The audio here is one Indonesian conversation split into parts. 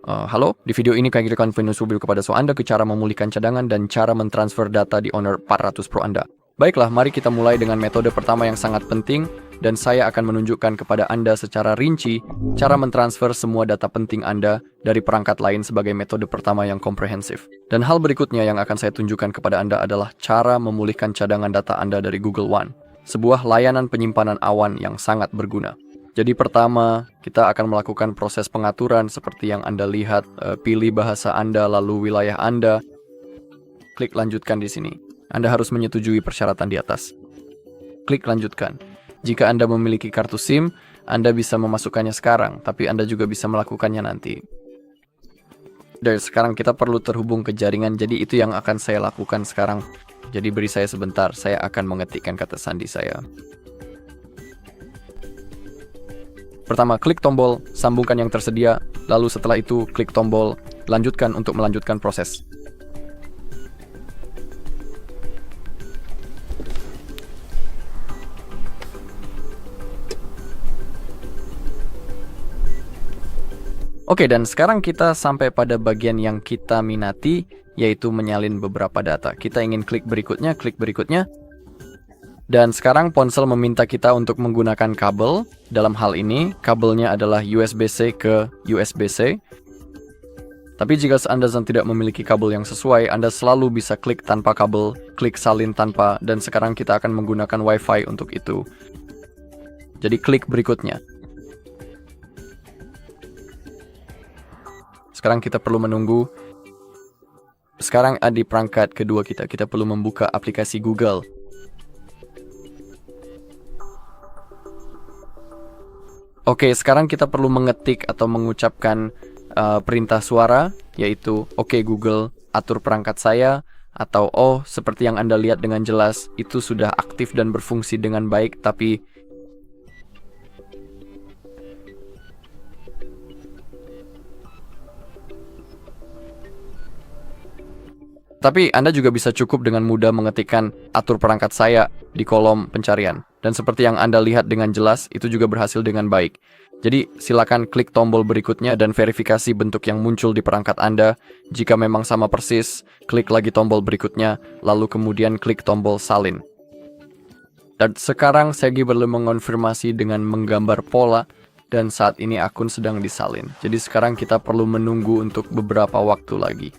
Halo, di video ini kami akan review kepada Anda ke cara memulihkan cadangan dan cara mentransfer data di Honor 400 Pro Anda. Baiklah, mari kita mulai dengan metode pertama yang sangat penting, dan saya akan menunjukkan kepada Anda secara rinci cara mentransfer semua data penting Anda dari perangkat lain sebagai metode pertama yang komprehensif. Dan hal berikutnya yang akan saya tunjukkan kepada Anda adalah cara memulihkan cadangan data Anda dari Google One, sebuah layanan penyimpanan awan yang sangat berguna. Jadi pertama, kita akan melakukan proses pengaturan seperti yang Anda lihat, pilih bahasa Anda lalu wilayah Anda. Klik lanjutkan di sini. Anda harus menyetujui persyaratan di atas. Klik lanjutkan. Jika Anda memiliki kartu SIM, Anda bisa memasukkannya sekarang, tapi Anda juga bisa melakukannya nanti. Dari sekarang kita perlu terhubung ke jaringan, jadi itu yang akan saya lakukan sekarang. Jadi beri saya sebentar, saya akan mengetikkan kata sandi saya. Pertama, klik tombol sambungkan yang tersedia, lalu setelah itu klik tombol lanjutkan untuk melanjutkan proses. Oke, dan sekarang kita sampai pada bagian yang kita minati, yaitu menyalin beberapa data. Kita ingin klik berikutnya. Dan sekarang ponsel meminta kita untuk menggunakan kabel. Dalam hal ini, kabelnya adalah USB-C ke USB-C. Tapi jika Anda tidak memiliki kabel yang sesuai, Anda selalu bisa klik tanpa kabel, klik salin tanpa, dan sekarang kita akan menggunakan Wi-Fi untuk itu. Jadi klik berikutnya. Sekarang kita perlu menunggu. Sekarang di perangkat kedua kita perlu membuka aplikasi Google. Oke, sekarang kita perlu mengetik atau mengucapkan perintah suara, yaitu Oke Google, atur perangkat saya, atau seperti yang Anda lihat dengan jelas, itu sudah aktif dan berfungsi dengan baik, tapi Anda juga bisa cukup dengan mudah mengetikkan atur perangkat saya di kolom pencarian. Dan seperti yang Anda lihat dengan jelas, itu juga berhasil dengan baik. Jadi silakan klik tombol berikutnya dan verifikasi bentuk yang muncul di perangkat Anda. Jika memang sama persis, klik lagi tombol berikutnya, lalu kemudian klik tombol salin. Dan sekarang saya perlu mengonfirmasi dengan menggambar pola, dan saat ini akun sedang disalin. Jadi sekarang kita perlu menunggu untuk beberapa waktu lagi.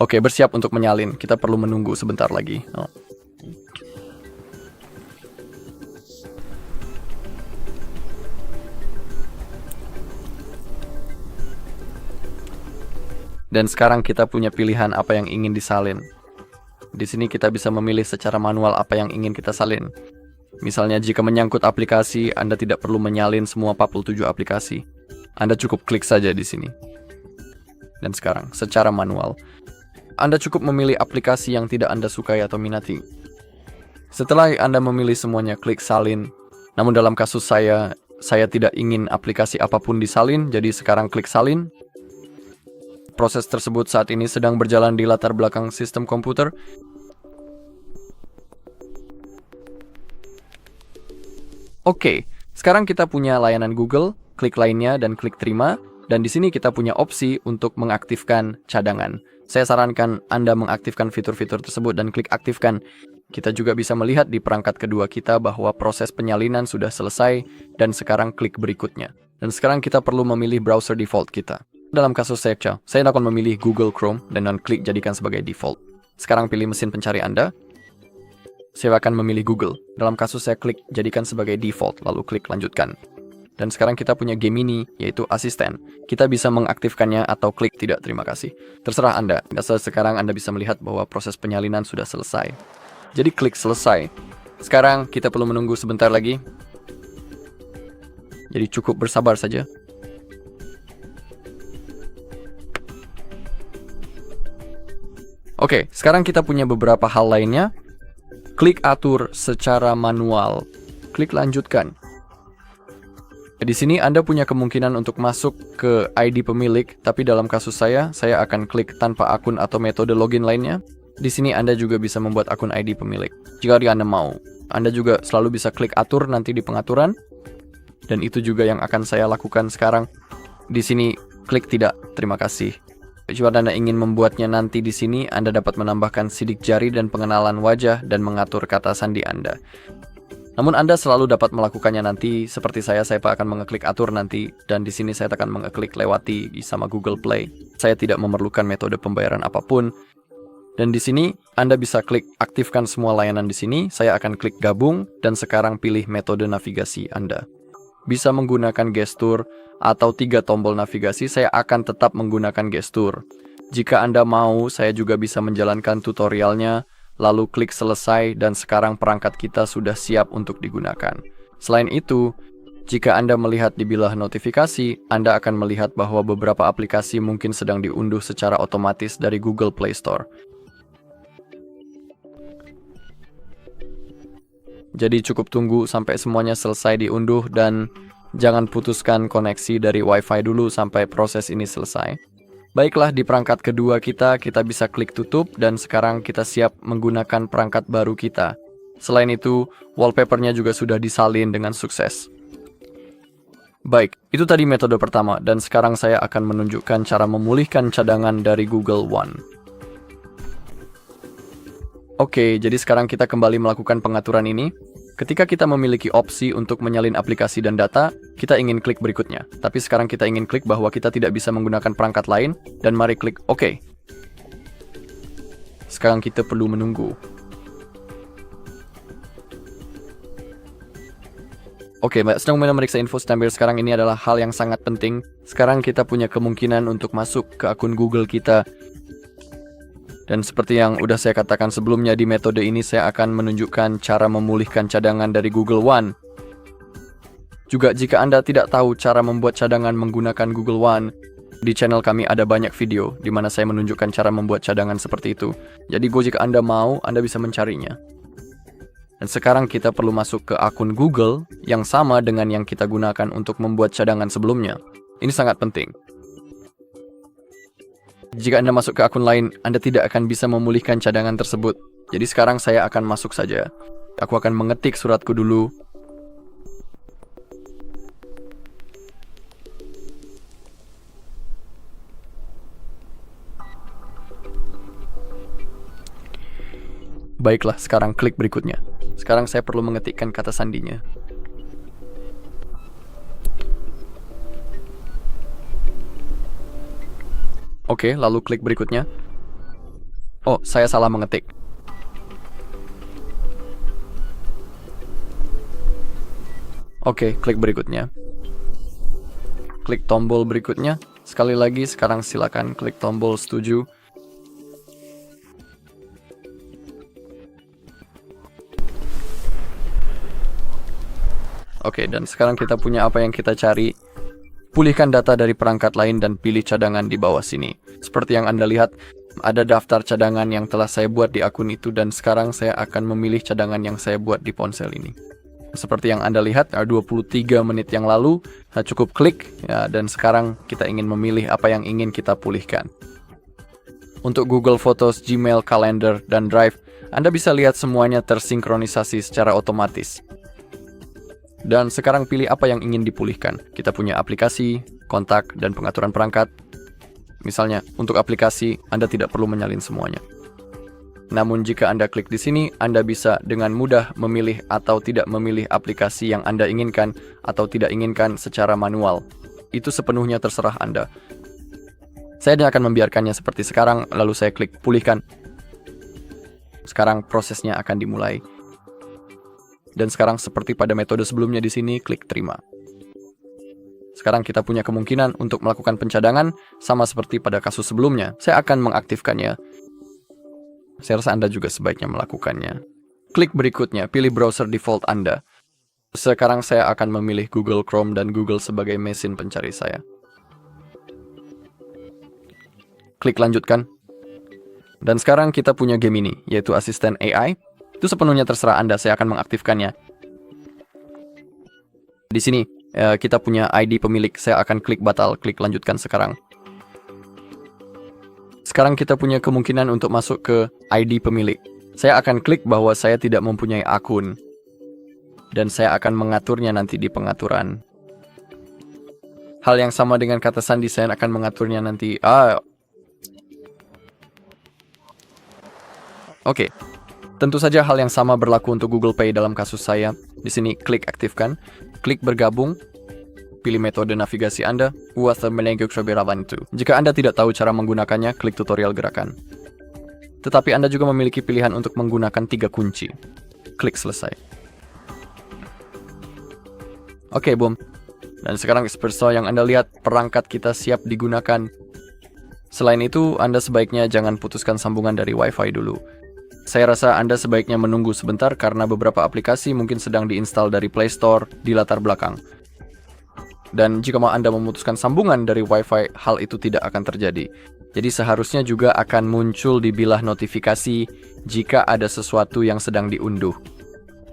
Oke, bersiap untuk menyalin. Kita perlu menunggu sebentar lagi. Dan sekarang kita punya pilihan apa yang ingin disalin. Di sini kita bisa memilih secara manual apa yang ingin kita salin. Misalnya jika menyangkut aplikasi, Anda tidak perlu menyalin semua 47 aplikasi. Anda cukup klik saja di sini. Dan sekarang, secara manual, Anda cukup memilih aplikasi yang tidak Anda sukai atau minati. Setelah Anda memilih semuanya, klik salin. Namun dalam kasus saya tidak ingin aplikasi apapun disalin, jadi sekarang klik salin. Proses tersebut saat ini sedang berjalan di latar belakang sistem komputer. Oke, sekarang kita punya layanan Google, klik lainnya dan klik terima. Dan di sini kita punya opsi untuk mengaktifkan cadangan. Saya sarankan Anda mengaktifkan fitur-fitur tersebut dan klik aktifkan. Kita juga bisa melihat di perangkat kedua kita bahwa proses penyalinan sudah selesai dan sekarang klik berikutnya. Dan sekarang kita perlu memilih browser default kita. Dalam kasus saya akan memilih Google Chrome dan klik jadikan sebagai default. Sekarang pilih mesin pencari Anda. Saya akan memilih Google. Dalam kasus saya klik jadikan sebagai default, lalu klik lanjutkan. Dan sekarang kita punya Gemini, yaitu asisten. Kita bisa mengaktifkannya atau klik tidak terima kasih. Terserah Anda. Sekarang Anda bisa melihat bahwa proses penyalinan sudah selesai. Jadi klik selesai. Sekarang kita perlu menunggu sebentar lagi. Jadi cukup bersabar saja. Oke, sekarang kita punya beberapa hal lainnya. Klik atur secara manual. Klik lanjutkan. Di sini Anda punya kemungkinan untuk masuk ke ID pemilik, tapi dalam kasus saya akan klik tanpa akun atau metode login lainnya. Di sini Anda juga bisa membuat akun ID pemilik. Jika Anda mau, Anda juga selalu bisa klik atur nanti di pengaturan. Dan itu juga yang akan saya lakukan sekarang. Di sini klik tidak, terima kasih. Jika Anda ingin membuatnya nanti di sini, Anda dapat menambahkan sidik jari dan pengenalan wajah dan mengatur kata sandi Anda. Namun Anda selalu dapat melakukannya nanti, seperti saya akan mengeklik atur nanti, dan di sini saya akan mengeklik lewati sama Google Play. Saya tidak memerlukan metode pembayaran apapun. Dan di sini Anda bisa klik aktifkan semua layanan di sini, saya akan klik gabung, dan sekarang pilih metode navigasi Anda. Bisa menggunakan gestur atau 3 tombol navigasi, saya akan tetap menggunakan gestur. Jika Anda mau, saya juga bisa menjalankan tutorialnya, lalu klik selesai dan sekarang perangkat kita sudah siap untuk digunakan. Selain itu, jika Anda melihat di bilah notifikasi, Anda akan melihat bahwa beberapa aplikasi mungkin sedang diunduh secara otomatis dari Google Play Store. Jadi cukup tunggu sampai semuanya selesai diunduh dan jangan putuskan koneksi dari Wi-Fi dulu sampai proses ini selesai. Baiklah, di perangkat kedua kita bisa klik tutup dan sekarang kita siap menggunakan perangkat baru kita. Selain itu, wallpapernya juga sudah disalin dengan sukses. Baik, itu tadi metode pertama dan sekarang saya akan menunjukkan cara memulihkan cadangan dari Google One. Oke, jadi sekarang kita kembali melakukan pengaturan ini. Ketika kita memiliki opsi untuk menyalin aplikasi dan data, kita ingin klik berikutnya. Tapi sekarang kita ingin klik bahwa kita tidak bisa menggunakan perangkat lain, dan mari klik OK. Sekarang kita perlu menunggu. Oke, Mbak sedang memeriksa info tampil sekarang ini adalah hal yang sangat penting. Sekarang kita punya kemungkinan untuk masuk ke akun Google kita. Dan seperti yang udah saya katakan sebelumnya, di metode ini saya akan menunjukkan cara memulihkan cadangan dari Google One. Juga jika Anda tidak tahu cara membuat cadangan menggunakan Google One, di channel kami ada banyak video di mana saya menunjukkan cara membuat cadangan seperti itu. Jadi jika Anda mau, Anda bisa mencarinya. Dan sekarang kita perlu masuk ke akun Google yang sama dengan yang kita gunakan untuk membuat cadangan sebelumnya. Ini sangat penting. Jika Anda masuk ke akun lain, Anda tidak akan bisa memulihkan cadangan tersebut. Jadi sekarang saya akan masuk saja. Aku akan mengetik suratku dulu. Baiklah, sekarang klik berikutnya. Sekarang saya perlu mengetikkan kata sandinya. Oke, lalu klik berikutnya. Oh, saya salah mengetik. Oke, klik berikutnya. Klik tombol berikutnya. Sekali lagi, sekarang silakan klik tombol setuju. Oke, dan sekarang kita punya apa yang kita cari. Pulihkan data dari perangkat lain dan pilih cadangan di bawah sini. Seperti yang Anda lihat, ada daftar cadangan yang telah saya buat di akun itu dan sekarang saya akan memilih cadangan yang saya buat di ponsel ini. Seperti yang Anda lihat, 23 menit yang lalu, cukup klik ya, dan sekarang kita ingin memilih apa yang ingin kita pulihkan. Untuk Google Photos, Gmail, Calendar, dan Drive, Anda bisa lihat semuanya tersinkronisasi secara otomatis. Dan sekarang pilih apa yang ingin dipulihkan. Kita punya aplikasi, kontak, dan pengaturan perangkat. Misalnya, untuk aplikasi, Anda tidak perlu menyalin semuanya. Namun jika Anda klik di sini, Anda bisa dengan mudah memilih atau tidak memilih aplikasi yang Anda inginkan atau tidak inginkan secara manual. Itu sepenuhnya terserah Anda. Saya akan membiarkannya seperti sekarang, lalu saya klik pulihkan. Sekarang prosesnya akan dimulai. Dan sekarang seperti pada metode sebelumnya di sini, klik terima. Sekarang kita punya kemungkinan untuk melakukan pencadangan sama seperti pada kasus sebelumnya. Saya akan mengaktifkannya. Saya rasa Anda juga sebaiknya melakukannya. Klik berikutnya, pilih browser default Anda. Sekarang saya akan memilih Google Chrome dan Google sebagai mesin pencari saya. Klik lanjutkan. Dan sekarang kita punya game ini, yaitu asisten AI. Itu sepenuhnya terserah Anda, saya akan mengaktifkannya. Di sini, kita punya ID pemilik. Saya akan klik batal, klik lanjutkan sekarang. Sekarang kita punya kemungkinan untuk masuk ke ID pemilik. Saya akan klik bahwa saya tidak mempunyai akun. Dan saya akan mengaturnya nanti di pengaturan. Hal yang sama dengan kata sandi, saya akan mengaturnya nanti. Oke. Tentu saja hal yang sama berlaku untuk Google Pay dalam kasus saya. Di sini klik aktifkan, klik bergabung, pilih metode navigasi Anda, Jika Anda tidak tahu cara menggunakannya, klik tutorial gerakan. Tetapi Anda juga memiliki pilihan untuk menggunakan 3 kunci. Klik selesai. Oke, boom. Dan sekarang espresso yang Anda lihat, perangkat kita siap digunakan. Selain itu, Anda sebaiknya jangan putuskan sambungan dari Wi-Fi dulu. Saya rasa Anda sebaiknya menunggu sebentar karena beberapa aplikasi mungkin sedang diinstal dari Play Store di latar belakang. Dan jika mau Anda memutuskan sambungan dari Wi-Fi, hal itu tidak akan terjadi. Jadi seharusnya juga akan muncul di bilah notifikasi jika ada sesuatu yang sedang diunduh.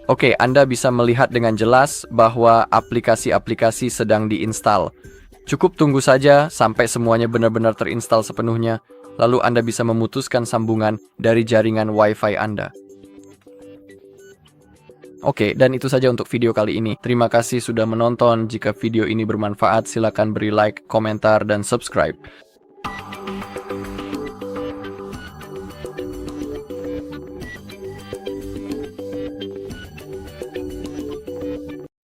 Oke, Anda bisa melihat dengan jelas bahwa aplikasi-aplikasi sedang diinstal. Cukup tunggu saja sampai semuanya benar-benar terinstal sepenuhnya. Lalu Anda bisa memutuskan sambungan dari jaringan Wi-Fi Anda. Oke, dan itu saja untuk video kali ini. Terima kasih sudah menonton. Jika video ini bermanfaat, silakan beri like, komentar, dan subscribe.